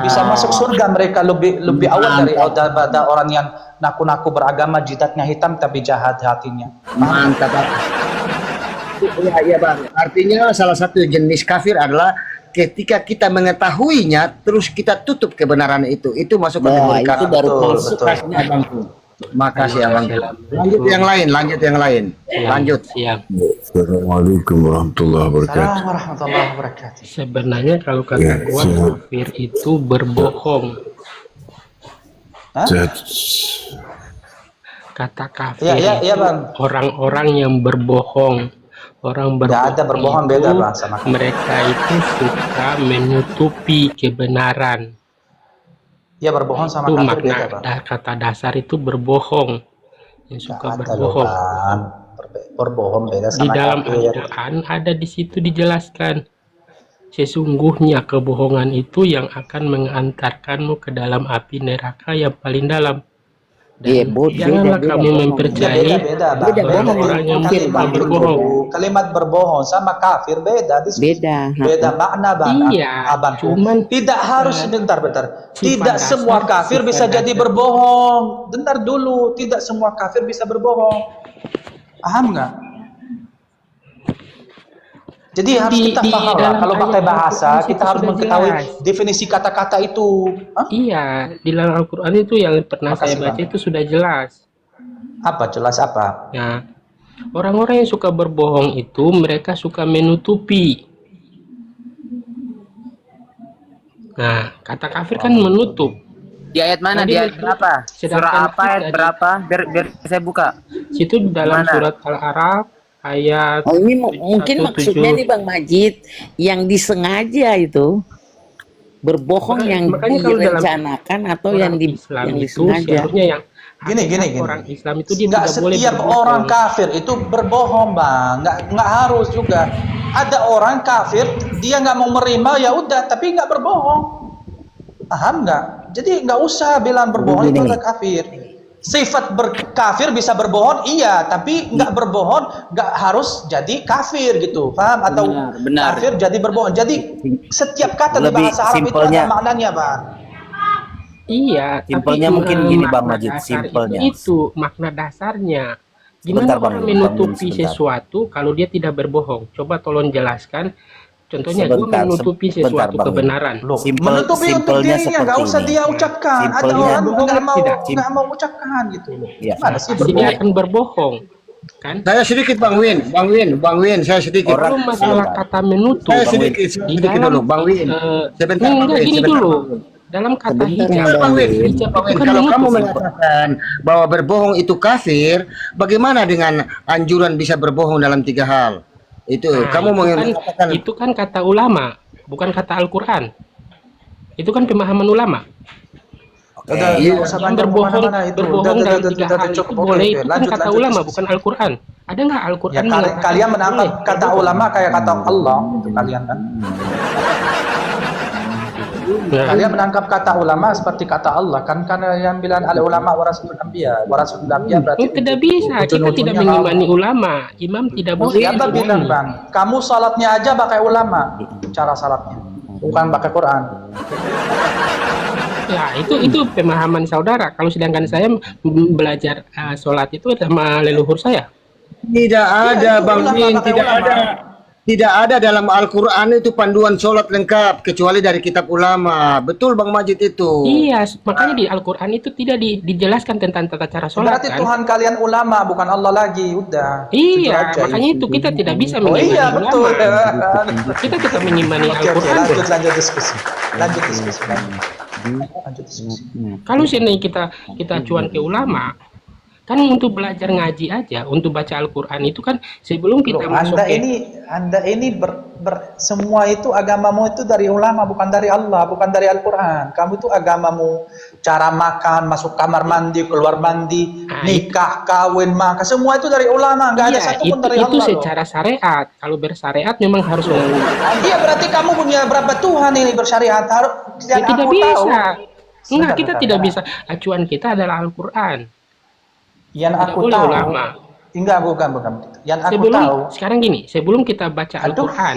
Bisa masuk surga mereka lebih awal daripada orang yang naku-naku beragama, jidatnya hitam tapi jahat hatinya. Mantap. Iya, Bang. Artinya salah satu jenis kafir adalah ketika kita mengetahuinya terus kita tutup kebenaran itu masuk kategori Itu kafir. baru Betul, masuk. betul. Makasih abang. Lanjut yang lain. Lanjut. Siap. Assalamualaikum warahmatullahi wabarakatuh. Assalamualaikum warahmatullahi wabarakatuh. Sebenarnya kalau kata gua kafir itu berbohong. Hah? Kata kafir Iya, itu Bang. orang-orang yang berbohong. Orang Nggak ada berbohong itu, beda, Bang, sama kafir. mereka itu suka menutupi kebenaran. Ya berbohong sama Itu kafir makna beda, Bang. kata dasar itu berbohong. Yang suka Nggak ada loh, berbohong. Bang. Berbohong beda Di sama dalam kafir. Al-Quran ada di situ dijelaskan. Sesungguhnya kebohongan itu yang akan mengantarkanmu ke dalam api neraka yang paling dalam. Iya, Dan beda, janganlah beda, kamu beda. mempercayai Beda, Bang. Beda, orang-orang yang kafir, suka Bang. berbohong. Kalimat berbohong sama kafir beda. Beda. Beda makna, Bang. Iya, Abangku. cuman Tidak harus bentar. sifat Tidak dasar, semua kafir bisa sifat jadi dasar. berbohong. Bentar dulu, tidak semua kafir bisa berbohong. Paham nggak? Jadi harus kita Di paham lah. dalam Kalau pakai ayat bahasa, Al-Quran kita itu harus sudah mengetahui jelas. definisi kata-kata itu. Hah? Iya, di dalam Al-Quran itu yang pernah Makasih, saya baca Bang. itu sudah jelas. Apa? Jelas apa? Nah, orang-orang yang suka berbohong itu mereka suka menutupi. Nah, kata kafir kan menutup. Di ayat mana? Tadi Di ayat itu, berapa? sedangkan Surah apa? Ayat tadi- berapa? Biar saya buka. Situ dalam Mana? surat Al-Araf ayat Oh, ini mungkin 17. maksudnya nih Bang Majid yang disengaja itu berbohong Makanya- yang makanya kalau dalam direncanakan atau orang yang Islam yang itu disengaja. seharusnya yang Gini. orang Islam itu dia Nggak tidak boleh setiap berbohong. orang kafir itu berbohong, Bang. Nggak harus juga. Ada orang kafir dia nggak mau menerima, ya udah, tapi nggak berbohong. Paham nggak? Jadi nggak usah bilang berbohong itu Gini. adalah kafir. Sifat berkafir bisa berbohong, iya, tapi nggak berbohong nggak harus jadi kafir gitu, paham? Atau Benar. kafir jadi berbohong. Jadi setiap kata di Lebih bahasa Arab itu simpelnya- ada maknanya, Bang. Iya, Simpelnya tapi mungkin makna gini, Bang Majid, dasar simpelnya. Itu makna dasarnya. Gimana Sebentar, Bang, orang Bang, menutupi sebentar. sesuatu kalau dia tidak berbohong? Coba tolong jelaskan. Contohnya gue Sebentar, menutupi sebentar, sesuatu Bang. kebenaran. Loh, Simpel- menutupi untuk simpelnya dirinya nggak seperti usah ini. dia ucapkan. Ada Simpelnya- orang nggak mau Tidak. nggak mau ucapkan gitu. Iya. Gimana sih Pasti dia berbohong? akan berbohong, kan? Saya sedikit Bang Win, saya sedikit. Orang- Belum masalah sebentar. kata menutup. Saya Bang Win. sedikit dulu, Bang Win. Sebentar, Bang enggak Win, gini sebentar. dulu. Dalam kata hijab, Bang Win, hijab Bang itu Win, kan kalau kamu menutup. mengatakan bahwa berbohong itu kafir, bagaimana dengan anjuran bisa berbohong dalam 3 hal? Itu Nah, kamu mengatakan itu kan kata ulama, bukan kata Al-Quran. Itu kan pemahaman ulama. Udah, Iya. nggak usah Yang panjang berbohong, kemana-mana itu. berbohong Udah, dalam udah, 3 udah, hal itu cukup. Oke, boleh. oke. Itu kan Lanjut, kata lanjut, ulama, lanjut. bukan Al-Quran. Ada nggak Al-Quran Ya, mengatakan kalian menangkap boleh kata berbohong? ulama kayak kata Allah itu kalian kan. Nah, Kalian menangkap kata ulama seperti kata Allah kan, karena yang bilang al ulama warasul anbiya. Warasul anbiya berarti tidak bisa. Kita tidak ujung-ujungnya mengimani ulama. Imam tidak boleh. Siapa bilang, mengimani. Bang? Kamu salatnya aja pakai ulama. Cara salatnya. Bukan pakai Quran. Ya, itu pemahaman saudara. Kalau sedangkan saya belajar sholat itu sama leluhur saya. tidak ada itu Bang ulama Win, pakai tidak ulama. ada. Tidak ada dalam Al-Quran itu panduan sholat lengkap kecuali dari kitab ulama. Betul Bang Majid itu. Iya, makanya di Al-Quran itu tidak dijelaskan tentang tata cara sholat Berarti kan. Tuhan kalian ulama bukan Allah lagi. Udah. Itu Iya, aja. makanya itu kita tidak bisa Oh mengimani iya ulama. betul. Kita tetap mengimani Oke, Al-Quran. lanjut diskusi. Lanjut diskusi. Lanjut diskusi. Kalau seandainya kita acuan ke ulama, kan untuk belajar ngaji aja, untuk baca Al-Quran itu kan sebelum kita Loh, masuk Anda ini semua itu agamamu itu dari ulama, bukan dari Allah, bukan dari Al-Quran. Kamu itu agamamu, cara makan, masuk kamar mandi, keluar mandi, Nah, nikah, kawin, makan, semua itu dari ulama. Nggak ada iya, satu pun dari itu Allah. loh. secara syariat. Kalau bersyariat memang harus Iya, berarti kamu punya berapa Tuhan ini bersyariat? Harus ya, yang tidak aku bisa. tahu. Enggak, kita Sebentar, tidak sebentar. bisa. Acuan kita adalah Al-Quran. Yang Tidak aku boleh tahu. ulama. Enggak, bukan. Yang aku Sebelum tahu. sekarang gini, sebelum kita baca Aduh. Al-Quran,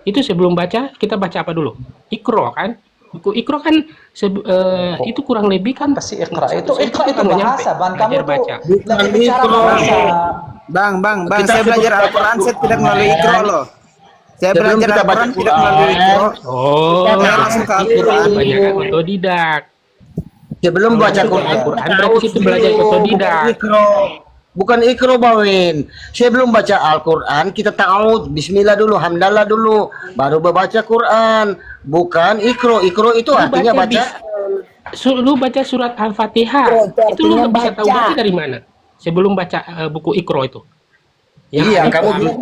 itu sebelum baca kita baca apa dulu? Iqra kan? Buku Iqra kan itu kurang lebih kan Pasti Iqra. satu Itu Iqra satu itu kan bahasa, nyampe, Bang. Kamu belajar tuh baca. lagi bicara Iqra. bahasa. Bang, Kita saya belajar sebut Al-Quran, saya tidak melalui Iqra loh. Saya Sebelum belajar kita baca Al-Quran tidak melalui Quran, Iqra. Oh, Saya berarti langsung ke itu Al-Quran. kebanyakan otodidak. sebelum baca Kalau Quran, Al-Quran kita berarti harus itu belajar dulu, otodidak. bukan ikro Bawin. Sebelum baca Al-Quran, kita ta'awud, bismillah dulu, hamdalah dulu, baru baca Quran. Bukan ikro. Ikro itu Lu artinya baca. Lu baca surat Al-Fatihah. Itu lu nggak bisa tahu baca dari mana? Sebelum baca buku Iqra itu. Iya, alif, kamu lam, bilang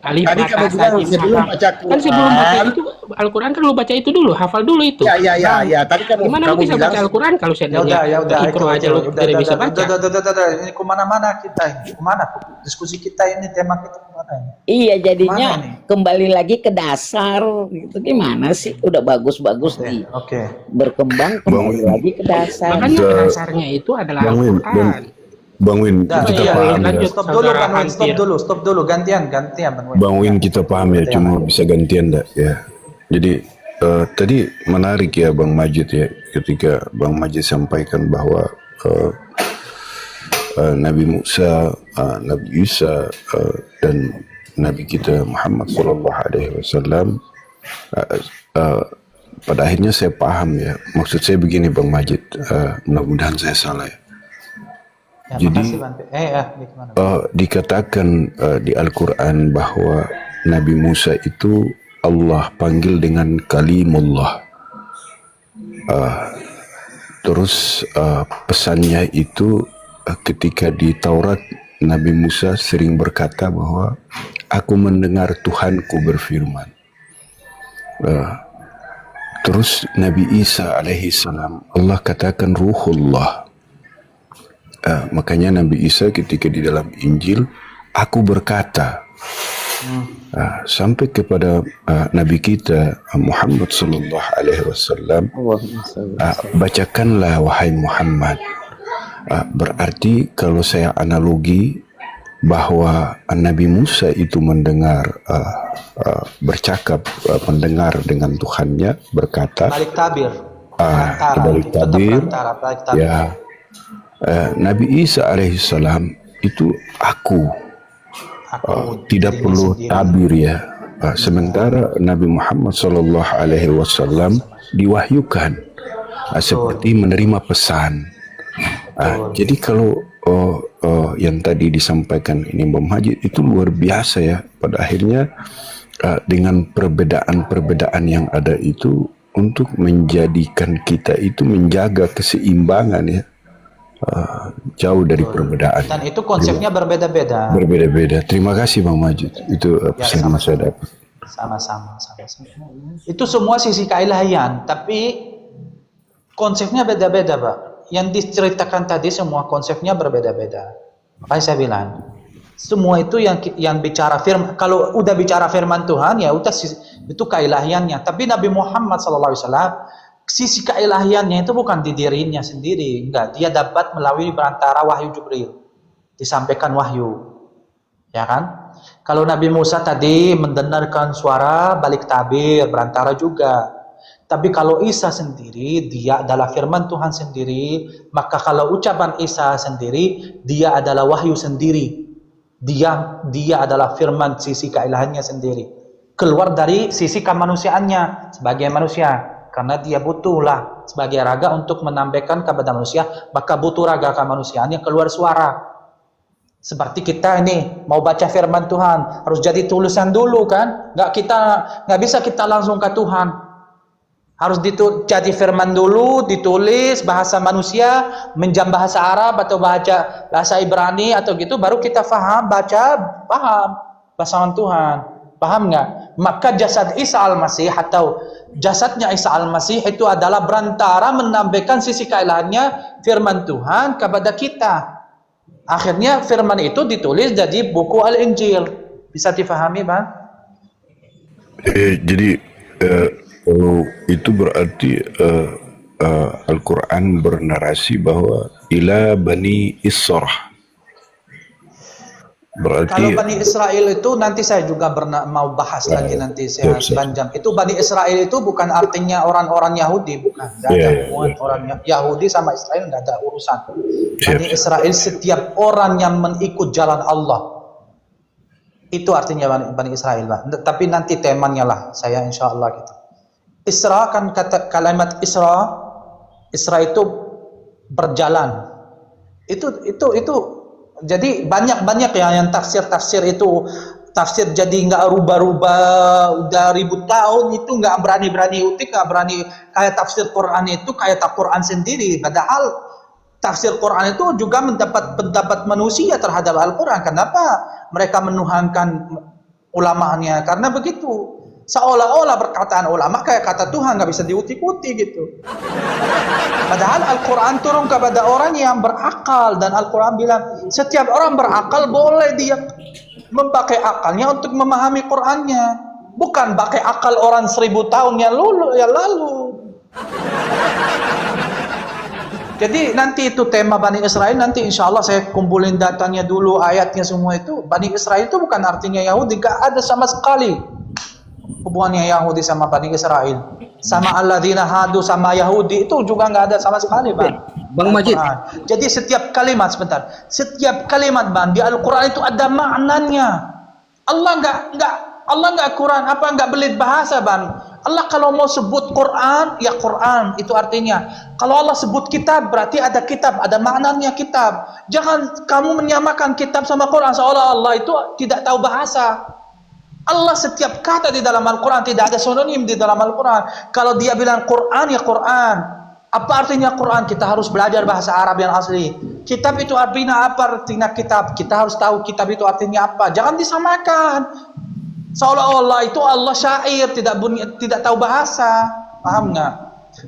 alif, tadi kamu bata, bilang sajim, sebelum hafal. baca Kan sebelum baca Quran. itu Al-Quran kan lu baca itu dulu, hafal dulu itu. Ya. Tadi Gimana lu kamu bisa bilang baca Al-Quran kalau Ya seandainya udah, Iqra aja lu tidak bisa baca? udah. Ini kemana-mana kita, kemana diskusi kita ini, tema kita kemana ini? Iya, jadinya Mana nih? kembali lagi ke dasar gitu. Gimana sih? Udah bagus-bagus nih. Oke. Berkembang kembali lagi ke dasar. Makanya Bisa- dasarnya itu adalah Bang Win, Al-Quran. Bang Win, Dah, kita iya, paham ya. lanjut. Stop dulu Saudara Bang Win, Hampir. stop dulu, gantian Bang Win. Bang Win kita paham ya, cuma bisa gantian enggak ya. Jadi tadi menarik ya Bang Majid ya, ketika Bang Majid sampaikan bahwa Nabi Musa, Nabi Isa dan Nabi kita Muhammad Sallallahu Alaihi Wasallam, pada akhirnya saya paham ya. Maksud saya begini Bang Majid, mudah-mudahan saya salah ya. Ya, Jadi, makasih Bang. Gimana? Dikatakan di Al-Quran bahwa Nabi Musa itu Allah panggil dengan kalimullah. Terus pesannya itu ketika di Taurat Nabi Musa sering berkata bahwa aku mendengar Tuhanku berfirman. Terus Nabi Isa alaihi salam Allah katakan ruhullah. Makanya Nabi Isa ketika di dalam Injil aku berkata sampai kepada Nabi kita Muhammad sallallahu alaihi wasallam, bacakanlah wahai Muhammad. Berarti kalau saya analogi bahwa Nabi Musa itu mendengar bercakap, mendengar dengan Tuhannya berkata, Balik tabir. balik tabir, Balik tabir. ya. Nabi Isa alaihissalam itu aku, tidak dirinya perlu sendiri. tabir ya. Sementara Nabi Muhammad sallallahu alaihi wasallam diwahyukan seperti menerima pesan. Jadi kalau yang tadi disampaikan ini Bang Majid itu luar biasa ya. Pada akhirnya dengan perbedaan-perbedaan yang ada itu untuk menjadikan kita itu menjaga keseimbangan ya. Jauh dari perbedaan. Dan itu konsepnya berbeda-beda. Berbeda-beda. Terima kasih Bang Majid. Itu pesan yang saya dapat. Sama-sama. Itu semua sisi keilahian, tapi konsepnya beda-beda, Pak. Yang diceritakan tadi semua konsepnya berbeda-beda. Makanya saya bilang, semua itu yang bicara firman. Kalau udah bicara firman Tuhan, ya udah itu keilahiannya. Tapi Nabi Muhammad SAW, sisi keilahiannya itu bukan di dirinya sendiri, enggak. Dia dapat melalui perantara wahyu Jibril, disampaikan wahyu, ya kan? Kalau Nabi Musa tadi mendengarkan suara balik tabir, berantara juga. Tapi kalau Isa sendiri, dia adalah firman Tuhan sendiri. Maka kalau ucapan Isa sendiri, dia adalah wahyu sendiri. Dia adalah firman sisi keilahannya sendiri. Keluar dari sisi kemanusiaannya sebagai manusia. Karena dia butuhlah sebagai raga untuk menambahkan kepada manusia, maka butuh raga kemanusiaan yang keluar suara. Seperti kita ini mau baca firman Tuhan harus jadi tulisan dulu kan? Nggak bisa kita langsung ke Tuhan. Harus jadi firman dulu, ditulis bahasa manusia, menjam bahasa Arab atau bahasa Ibrani atau gitu, baru kita paham pasangan Tuhan. Paham nggak? Maka jasad Isa al-Masih atau jasadnya Isa al-Masih itu adalah berantara menambahkan sisi keilahannya firman Tuhan kepada kita. Akhirnya firman itu ditulis jadi buku Al-Injil. Bisa difahami, Bang? Jadi kalau itu berarti Al-Quran bernarasi bahwa ila Bani Israh. Berarti Kalau Bani Israel itu nanti saya juga mau bahas lagi nanti saya sepanjang. Itu Bani Israel itu bukan artinya orang-orang Yahudi, bukan. Tidak ada hubungan orang Yahudi sama Israel, tidak ada urusan. Bani Israel setiap orang yang mengikut jalan Allah. Itu artinya Bani Israel, Pak. Tapi nanti temanya lah saya insya Allah gitu. Isra kan kata kalimat Isra itu berjalan. Itu jadi banyak ya yang tafsir itu tafsir jadi nggak rubah-rubah udah ribu tahun itu nggak berani utik, nggak berani kayak tafsir Quran itu kayak Quran sendiri. Padahal tafsir Quran itu juga mendapat pendapat manusia terhadap Al-Quran. Kenapa mereka menuhankan ulamanya? Karena begitu. Seolah-olah perkataan ulama kayak kata Tuhan, nggak bisa diutik-utik gitu. Padahal Al-Quran turun kepada orang yang berakal. Dan Al-Quran bilang, setiap orang berakal boleh dia memakai akalnya untuk memahami Qurannya. Bukan pakai akal orang 1000 tahun yang lalu. Jadi nanti itu tema Bani Israel, nanti insya Allah saya kumpulin datanya dulu, ayatnya semua itu. Bani Israel itu bukan artinya Yahudi, gak ada sama sekali hubungannya Yahudi sama Bani Israel. Sama alladzina hadu sama Yahudi itu juga gak ada sama sekali, Bang Majid. Jadi setiap kalimat, setiap kalimat Bang di Al-Quran itu ada maknanya. Allah nggak Quran nggak belit bahasa, Bang. Allah kalau mau sebut Quran, ya Quran, itu artinya. Kalau Allah sebut kitab, berarti ada kitab, ada maknanya kitab. Jangan kamu menyamakan kitab sama Quran, seolah Allah itu tidak tahu bahasa. Allah setiap kata di dalam Al-Quran, tidak ada sinonim di dalam Al-Quran. Kalau dia bilang Quran, ya Quran. Apa artinya Quran? Kita harus belajar bahasa Arab yang asli. Kitab itu artinya apa? Artinya kitab. Kita harus tahu kitab itu artinya apa. Jangan disamakan. Seolah-olah itu Allah syair, tidak tahu bahasa. Paham nggak?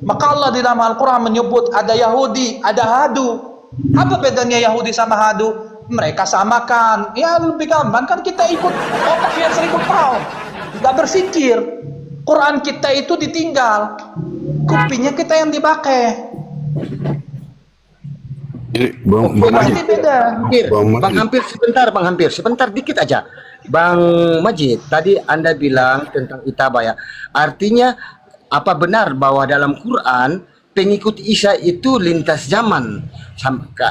Maka Allah di dalam Al-Quran menyebut ada Yahudi, ada Hadu. Apa bedanya Yahudi sama Hadu? Mereka samakan. Ya lebih gampang kan kita ikut otak yang 1000 tahun. Nggak berpikir. Quran kita itu ditinggal. Kupingnya kita yang dipakai. Jadi, Bang Majid, Bang Hampir, sebentar dikit aja. Bang Majid, tadi Anda bilang tentang Itabaya. Artinya apa benar bahwa dalam Quran pengikut Isa itu lintas zaman?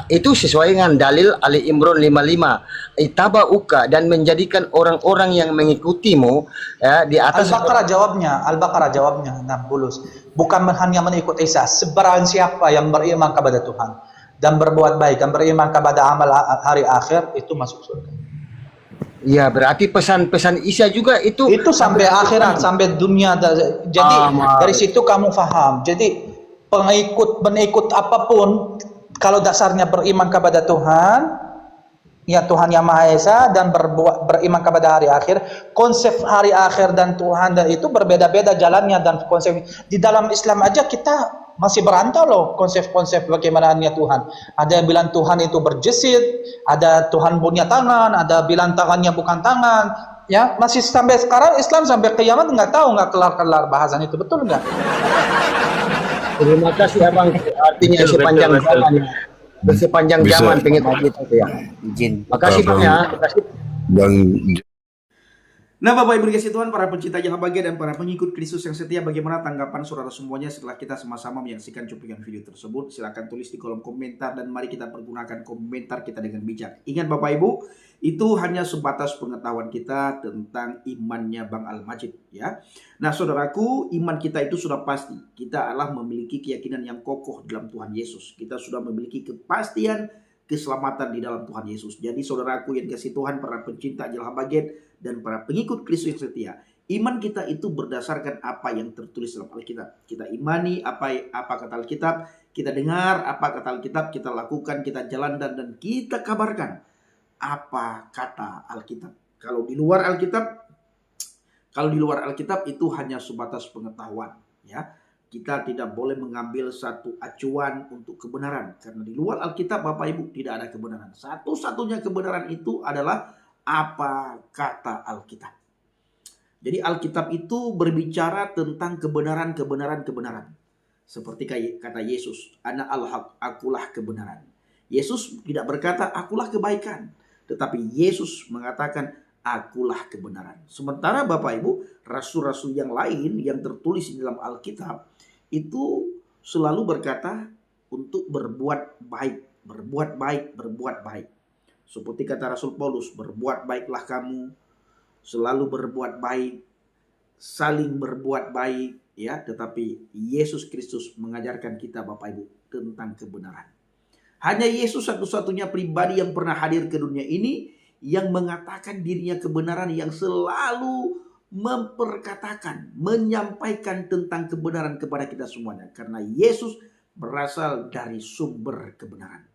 Itu sesuai dengan dalil Ali Imran 55. Itabauka dan menjadikan orang-orang yang mengikutimu ya, di atas Al-Baqarah jawabnya 60. Bukan hanya mengikut Isa, sebarang siapa yang beriman kepada Tuhan dan berbuat baik dan beriman kepada amal hari akhir itu masuk surga. Ya, berarti pesan-pesan Isa juga itu sampai akhirat, sampai dunia. Jadi dari situ kamu faham. Jadi pengikut apapun kalau dasarnya beriman kepada Tuhan, ya Tuhan yang Maha Esa, dan beriman kepada hari akhir. Konsep hari akhir dan Tuhan dan itu berbeda-beda jalannya, dan konsep di dalam Islam aja kita masih berantau loh konsep-konsep bagaimananya Tuhan. Ada yang bilang Tuhan itu berjesit, ada Tuhan punya tangan, ada bilang tangannya bukan tangan. Ya, masih sampai sekarang Islam sampai kiamat nggak tahu, nggak kelar-kelar bahasan itu, betul nggak? Terima kasih Abang. Artinya sepanjang zaman pengen Majid itu ya. Izin. Makasih Bang ya. Makasih. Bang. Nah, Bapak Ibu dikasih Tuhan, para pencinta jalan bahagia dan para pengikut Kristus yang setia, bagaimana tanggapan saudara semuanya setelah kita sama-sama menyaksikan cuplikan video tersebut? Silahkan tulis di kolom komentar dan mari kita pergunakan komentar kita dengan bijak. Ingat Bapak Ibu, itu hanya sebatas pengetahuan kita tentang imannya Bang Al-Majid ya. Nah, saudaraku, iman kita itu sudah pasti. Kita adalah memiliki keyakinan yang kokoh dalam Tuhan Yesus. Kita sudah memiliki kepastian keselamatan di dalam Tuhan Yesus. Jadi saudaraku yang kasih Tuhan, para pencinta jalan bahagia dan para pengikut Kristus yang setia, iman kita itu berdasarkan apa yang tertulis dalam Alkitab. Kita imani apa kata Alkitab, kita dengar apa kata Alkitab, kita lakukan, kita jalankan, dan kita kabarkan apa kata Alkitab. Kalau di luar Alkitab itu hanya sebatas pengetahuan ya. Kita tidak boleh mengambil satu acuan untuk kebenaran, karena di luar Alkitab Bapak Ibu tidak ada kebenaran. Satu-satunya kebenaran itu adalah apa kata Alkitab. Jadi Alkitab itu berbicara tentang kebenaran. Seperti kata Yesus, Ana al-haq, akulah kebenaran. Yesus tidak berkata akulah kebaikan, tetapi Yesus mengatakan akulah kebenaran. Sementara Bapak Ibu, rasul-rasul yang lain yang tertulis di dalam Alkitab itu selalu berkata untuk berbuat baik. Seperti kata Rasul Paulus, berbuat baiklah kamu selalu berbuat baik, saling berbuat baik, ya. Tetapi Yesus Kristus mengajarkan kita, Bapak Ibu, tentang kebenaran. Hanya Yesus satu-satunya pribadi yang pernah hadir ke dunia ini yang mengatakan dirinya kebenaran, yang selalu memperkatakan, menyampaikan tentang kebenaran kepada kita semuanya. Karena Yesus berasal dari sumber kebenaran.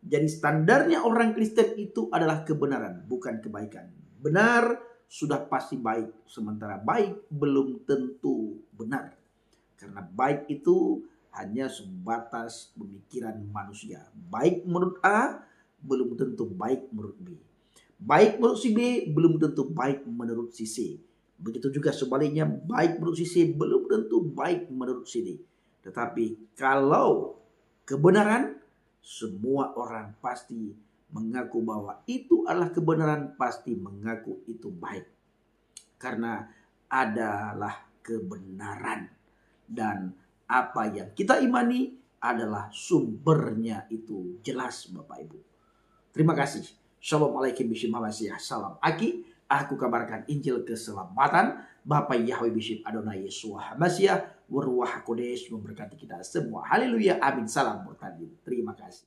Jadi standarnya orang Kristen itu adalah kebenaran, bukan kebaikan. Benar sudah pasti baik, sementara baik belum tentu benar. Karena baik itu hanya sebatas pemikiran manusia. Baik menurut A belum tentu baik menurut B. Baik menurut si B belum tentu baik menurut si C. Begitu juga sebaliknya, baik menurut si C belum tentu baik menurut si D. Tetapi kalau kebenaran, semua orang pasti mengaku bahwa itu adalah kebenaran, pasti mengaku itu baik. Karena adalah kebenaran. Dan apa yang kita imani adalah sumbernya itu jelas, Bapak Ibu. Terima kasih. Assalamualaikum warahmatullahi wabarakatuh. Salam Aki. Aku kabarkan Injil keselamatan. Bapak Yahweh Bishop Adonai Yeshua Hamasiah. Waruah Kodes memberkati kita semua. Haleluya. Amin. Salam bertanding. Terima kasih.